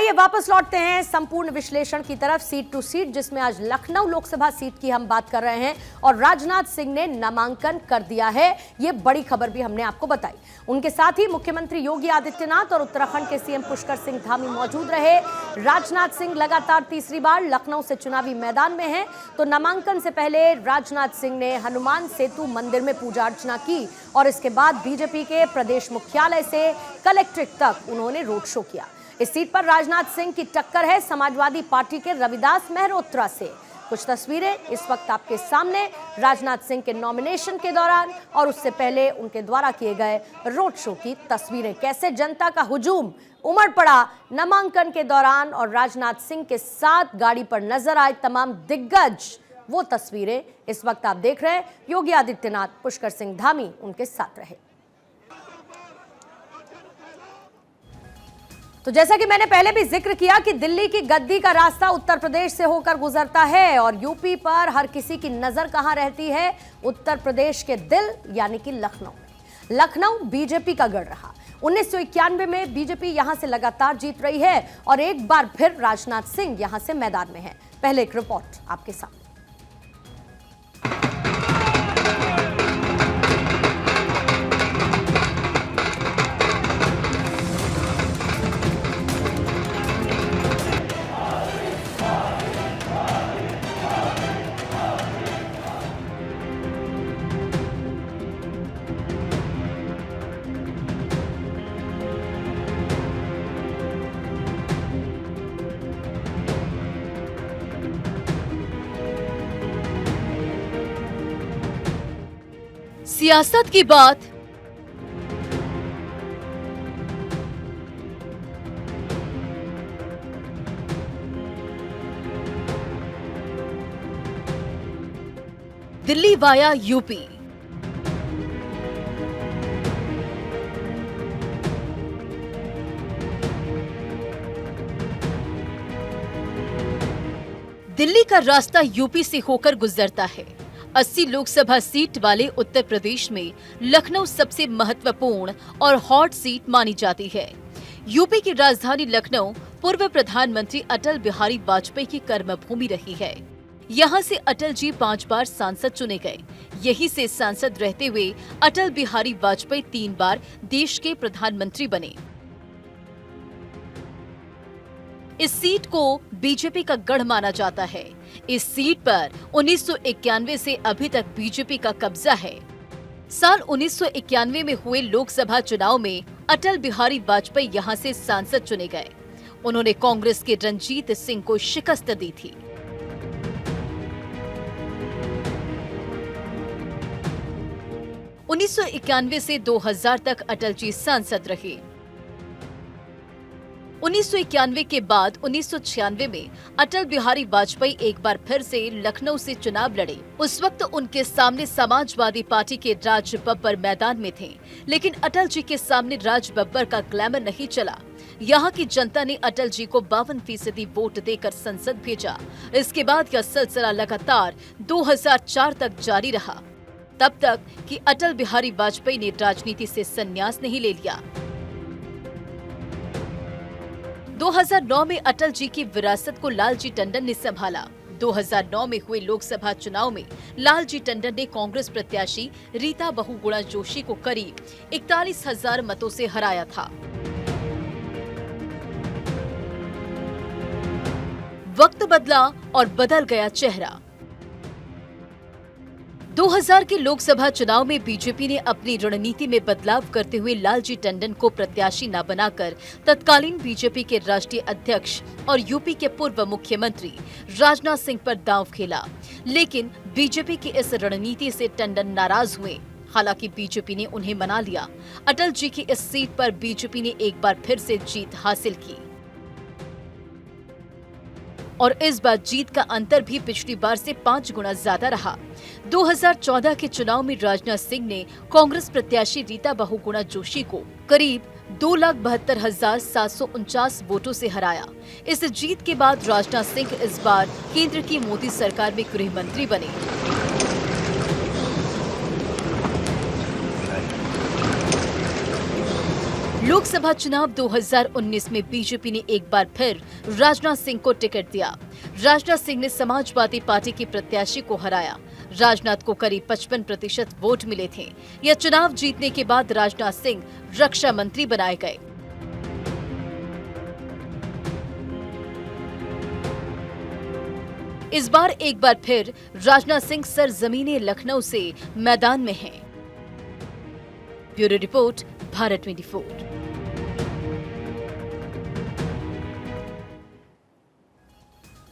आइए वापस लौटते हैं संपूर्ण विश्लेषण की तरफ, सीट टू सीट, जिसमें आज लखनऊ लोकसभा सीट की हम बात कर रहे हैं और राजनाथ सिंह ने नामांकन कर दिया है। यह बड़ी खबर भी हमने आपको बताई। उनके साथ ही मुख्यमंत्री योगी आदित्यनाथ और उत्तराखंड के सीएम पुष्कर सिंह धामी मौजूद रहे। राजनाथ सिंह लगातार तीसरी बार लखनऊ से चुनावी मैदान में हैं, तो नामांकन से पहले राजनाथ सिंह ने हनुमान सेतु मंदिर में पूजा अर्चना की और इसके बाद बीजेपी के प्रदेश मुख्यालय से कलेक्ट्रेट तक उन्होंने रोड शो किया। इस सीट पर राजनाथ सिंह की टक्कर है समाजवादी पार्टी के रविदास मेहरोत्रा से। कुछ तस्वीरें इस वक्त आपके सामने राजनाथ सिंह के नॉमिनेशन के दौरान और उससे पहले उनके द्वारा किए गए रोड शो की तस्वीरें। कैसे जनता का हुजूम उमड़ पड़ा नामांकन के दौरान और राजनाथ सिंह के साथ गाड़ी पर नजर आए तमाम दिग्गज, वो तस्वीरें इस वक्त आप देख रहे हैं। योगी आदित्यनाथ, पुष्कर सिंह धामी उनके साथ रहे। तो जैसा कि मैंने पहले भी जिक्र किया कि दिल्ली की गद्दी का रास्ता उत्तर प्रदेश से होकर गुजरता है और यूपी पर हर किसी की नजर कहां रहती है? उत्तर प्रदेश के दिल यानी कि लखनऊ में। लखनऊ बीजेपी का गढ़ रहा। 1991 में बीजेपी यहां से लगातार जीत रही है और एक बार फिर राजनाथ सिंह यहां से मैदान में हैं। पहले एक रिपोर्ट आपके सामने। सियासत की बात दिल्ली वाया यूपी। दिल्ली का रास्ता यूपी से होकर गुजरता है। 80 लोकसभा सीट वाले उत्तर प्रदेश में लखनऊ सबसे महत्वपूर्ण और हॉट सीट मानी जाती है। यूपी की राजधानी लखनऊ पूर्व प्रधानमंत्री अटल बिहारी वाजपेयी की कर्मभूमि रही है। यहाँ से अटल जी 5 बार सांसद चुने गए। यहीं से सांसद रहते हुए अटल बिहारी वाजपेयी 3 बार देश के प्रधानमंत्री बने। इस सीट को बीजेपी का गढ़ माना जाता है। इस सीट पर 1991 से अभी तक बीजेपी का कब्जा है। साल 1991 में हुए लोकसभा चुनाव में अटल बिहारी वाजपेयी यहां से सांसद चुने गए। उन्होंने कांग्रेस के रणजीत सिंह को शिकस्त दी थी। उन्नीस से 2000 तक अटल जी सांसद रहे। 1991 के बाद 1996 में अटल बिहारी वाजपेयी एक बार फिर से लखनऊ से चुनाव लड़े। उस वक्त उनके सामने समाजवादी पार्टी के राज बब्बर मैदान में थे, लेकिन अटल जी के सामने राज बब्बर का ग्लैमर नहीं चला। यहाँ की जनता ने अटल जी को 52% वोट देकर संसद भेजा। इसके बाद यह सिलसिला लगातार 2004 तक जारी रहा, तब तक कि अटल बिहारी वाजपेयी ने राजनीति से संन्यास नहीं ले लिया। 2009 में अटल जी की विरासत को लालजी टंडन ने संभाला। 2009 में हुए लोकसभा चुनाव में लालजी टंडन ने कांग्रेस प्रत्याशी रीता बहुगुणा जोशी को करीब 41,000 मतों से हराया था। वक्त बदला और बदल गया चेहरा। 2000 के लोकसभा चुनाव में बीजेपी ने अपनी रणनीति में बदलाव करते हुए लालजी टंडन को प्रत्याशी न बनाकर तत्कालीन बीजेपी के राष्ट्रीय अध्यक्ष और यूपी के पूर्व मुख्यमंत्री राजनाथ सिंह पर दांव खेला। लेकिन बीजेपी की इस रणनीति से टंडन नाराज हुए। हालांकि बीजेपी ने उन्हें मना लिया। अटल जी की इस सीट पर बीजेपी ने एक बार फिर से जीत हासिल की और इस बार जीत का अंतर भी पिछली बार से 5 गुना ज्यादा रहा। 2014 के चुनाव में राजनाथ सिंह ने कांग्रेस प्रत्याशी रीता बहुगुणा जोशी को करीब 2,72,749 वोटों से हराया। इस जीत के बाद राजनाथ सिंह इस बार केंद्र की मोदी सरकार में गृह मंत्री बने। लोकसभा चुनाव 2019 में बीजेपी ने एक बार फिर राजनाथ सिंह को टिकट दिया। राजनाथ सिंह ने समाजवादी पार्टी के प्रत्याशी को हराया। राजनाथ को करीब 55% वोट मिले थे। यह चुनाव जीतने के बाद राजनाथ सिंह रक्षा मंत्री बनाए गए। इस बार एक बार फिर राजनाथ सिंह सरजमीने लखनऊ से मैदान में हैं। Bureau report, Bharat 24।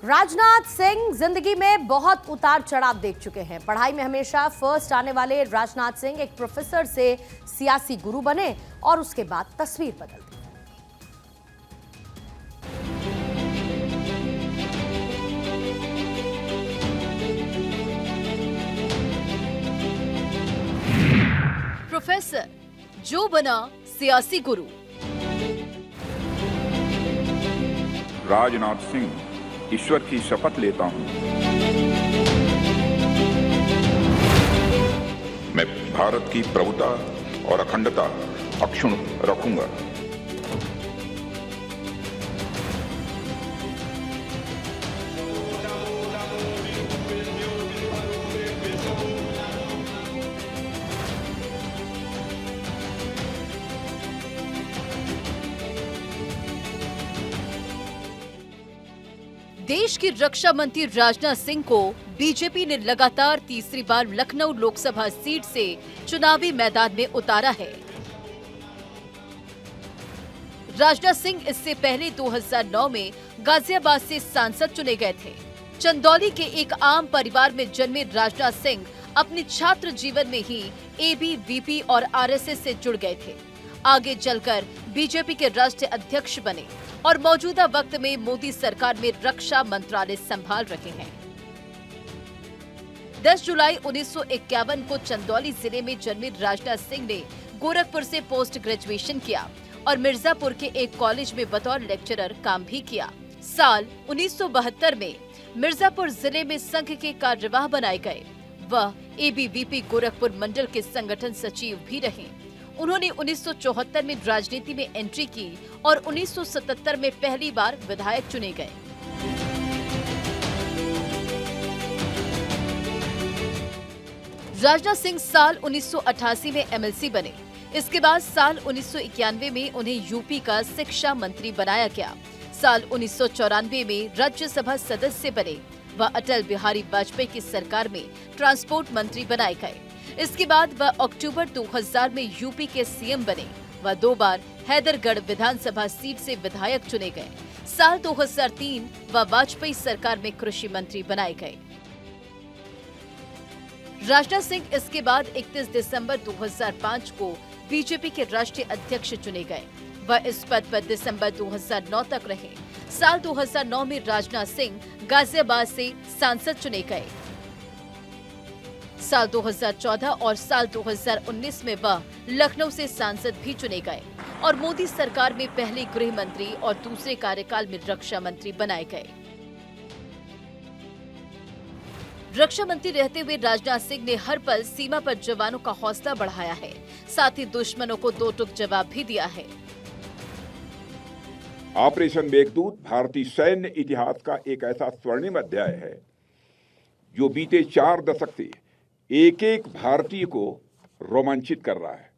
राजनाथ सिंह जिंदगी में बहुत उतार चढ़ाव देख चुके हैं। पढ़ाई में हमेशा फर्स्ट आने वाले राजनाथ सिंह एक प्रोफेसर से सियासी गुरु बने और उसके बाद तस्वीर बदल दी। प्रोफेसर जो बना सियासी गुरु। राजनाथ सिंह ईश्वर की शपथ लेता हूं, मैं भारत की प्रभुता और अखंडता अक्षुण्ण रखूंगा। देश के रक्षा मंत्री राजनाथ सिंह को बीजेपी ने लगातार तीसरी बार लखनऊ लोकसभा सीट से चुनावी मैदान में उतारा है। राजनाथ सिंह इससे पहले 2009 में गाजियाबाद से सांसद चुने गए थे। चंदौली के एक आम परिवार में जन्मे राजनाथ सिंह अपने छात्र जीवन में ही एबीवीपी और आरएसएस से जुड़ गए थे। आगे चलकर बीजेपी के राष्ट्रीय अध्यक्ष बने और मौजूदा वक्त में मोदी सरकार में रक्षा मंत्रालय संभाल रहे हैं। 10 जुलाई 1951 को चंदौली जिले में जन्मे राजनाथ सिंह ने गोरखपुर से पोस्ट ग्रेजुएशन किया और मिर्जापुर के एक कॉलेज में बतौर लेक्चरर काम भी किया। साल 1972 में मिर्जापुर जिले में संघ के कार्यवाह बनाए गए। वह एबीवीपी गोरखपुर मंडल के संगठन सचिव भी रहे। उन्होंने 1974 में राजनीति में एंट्री की और 1977 में पहली बार विधायक चुने गए। राजनाथ सिंह साल 1988 में एमएलसी बने। इसके बाद साल 1991 में उन्हें यूपी का शिक्षा मंत्री बनाया गया। साल 1994 में राज्यसभा सदस्य बने। वह अटल बिहारी वाजपेयी की सरकार में ट्रांसपोर्ट मंत्री बनाए गए। इसके बाद वह अक्टूबर 2000 में यूपी के सीएम बने। वह 2 बार हैदरगढ़ विधानसभा सीट से विधायक चुने गए। साल 2003 वह वाजपेयी सरकार में कृषि मंत्री बनाए गए। राजनाथ सिंह इसके बाद 31 दिसंबर 2005 को बीजेपी के राष्ट्रीय अध्यक्ष चुने गए। वह इस पद पर दिसंबर 2009 तक रहे। साल 2009 में राजनाथ सिंह गाजियाबाद से सांसद चुने गए। साल 2014 और साल 2019 में वह लखनऊ से सांसद भी चुने गए और मोदी सरकार में पहले गृह मंत्री और दूसरे कार्यकाल में रक्षा मंत्री बनाए गए। रक्षा मंत्री रहते हुए राजनाथ सिंह ने हर पल सीमा पर जवानों का हौसला बढ़ाया है, साथ ही दुश्मनों को 2 टूक जवाब भी दिया है। ऑपरेशन मेघदूत भारतीय सैन्य इतिहास का एक ऐसा स्वर्णिम अध्याय है जो बीते 4 दशक से एक एक भारतीय को रोमांचित कर रहा है।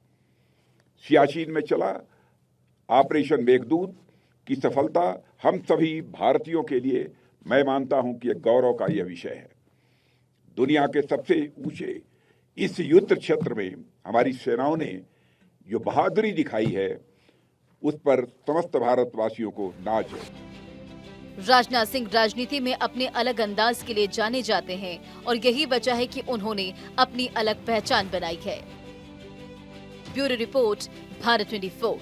सियाचिन में चला ऑपरेशन मेघदूत की सफलता हम सभी भारतीयों के लिए मैं मानता हूं कि एक गौरव का यह विषय है। दुनिया के सबसे ऊंचे इस युद्ध क्षेत्र में हमारी सेनाओं ने जो बहादुरी दिखाई है उस पर समस्त भारतवासियों को नाज है। राजनाथ सिंह राजनीति में अपने अलग अंदाज के लिए जाने जाते हैं और यही वजह है कि उन्होंने अपनी अलग पहचान बनाई है। Bureau report, Bharat 24।